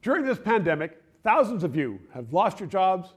During this pandemic, thousands of you have lost your jobs,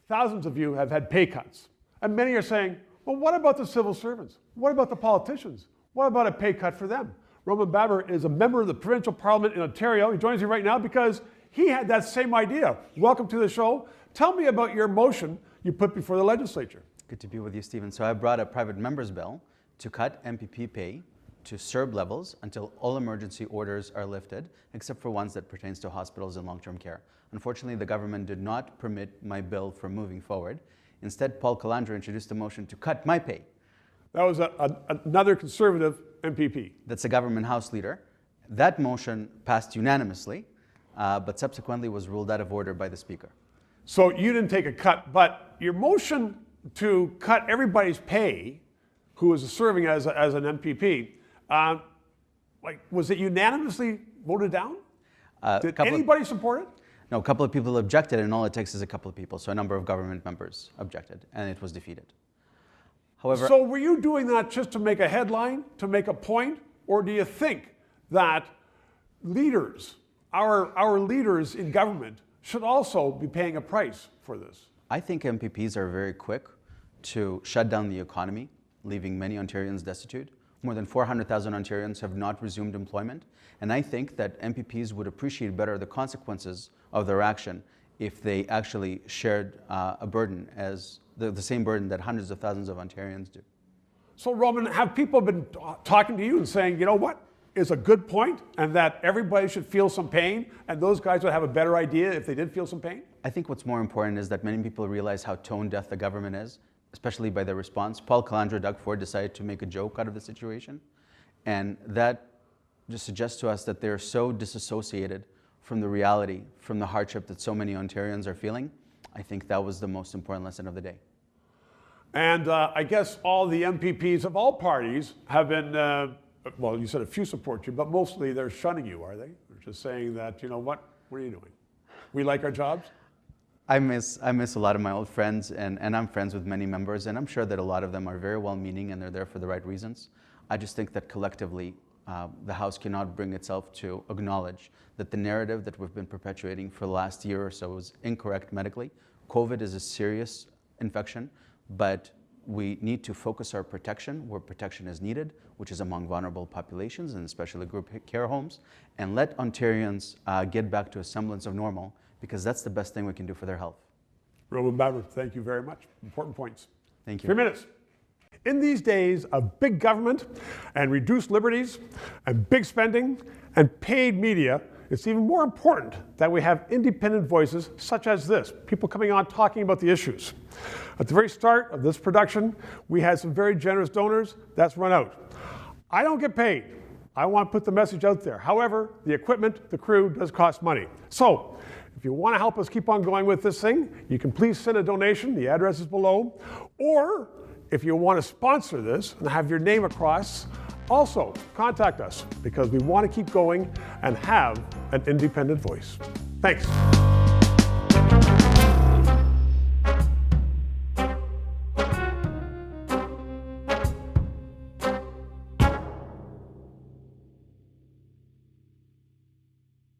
thousands of you have had pay cuts. And many are saying, well, what about the civil servants? What about the politicians? What about a pay cut for them? Roman Baber is a member of the provincial parliament in Ontario. He joins me right now because he had that same idea. Welcome to the show. Tell me about your motion you put before the legislature. Good to be with you, Stephen. So I brought a private member's bill to cut MPP pay to CERB levels until all emergency orders are lifted, except for ones that pertains to hospitals and long-term care. Unfortunately, the government did not permit my bill from moving forward. Instead, Paul Calandra introduced a motion to cut my pay. That was another Conservative MPP. That's a government House leader. That motion passed unanimously, but subsequently was ruled out of order by the Speaker. So you didn't take a cut, but your motion to cut everybody's pay who was serving as an MPP, was it unanimously voted down? Did anybody support it? No, a couple of people objected, and all it takes is a couple of people. So a number of government members objected, and it was defeated. However, so were you doing that just to make a headline, to make a point, or do you think that leaders, our leaders in government, should also be paying a price for this? I think MPPs are very quick to shut down the economy, leaving many Ontarians destitute. More than 400,000 Ontarians have not resumed employment. And I think that MPPs would appreciate better the consequences of their action if they actually shared a burden, as the same burden that hundreds of thousands of Ontarians do. So Roman, have people been talking to you and saying, you know what is a good point, and that everybody should feel some pain, and those guys would have a better idea if they did feel some pain? I think what's more important is that many people realize how tone deaf the government is, especially by their response. Paul Calandra, Doug Ford decided to make a joke out of the situation. And that just suggests to us that they're so disassociated from the reality, from the hardship that so many Ontarians are feeling. I think that was the most important lesson of the day. And I guess all the MPPs of all parties have been, well, you said a few support you, but mostly they're shunning you, are they? They're just saying that, you know what are you doing? We like our jobs? I miss a lot of my old friends, and I'm friends with many members, and I'm sure that a lot of them are very well-meaning and they're there for the right reasons. I just think that collectively, the House cannot bring itself to acknowledge that the narrative that we've been perpetuating for the last year or so is incorrect medically. COVID is a serious infection, but we need to focus our protection where protection is needed, which is among vulnerable populations and especially group care homes, and let Ontarians get back to a semblance of normal, because that's the best thing we can do for their health. Roman Baber, thank you very much. Important points. Thank you. 3 minutes. In these days of big government and reduced liberties and big spending and paid media, it's even more important that we have independent voices such as this, people coming on talking about the issues. At the very start of this production, we had some very generous donors. That's run out. I don't get paid. I want to put the message out there. However, the equipment, the crew does cost money. So if you want to help us keep on going with this thing, you can please send a donation. The address is below. Or if you want to sponsor this and have your name across, also contact us, because we want to keep going and have an independent voice. Thanks.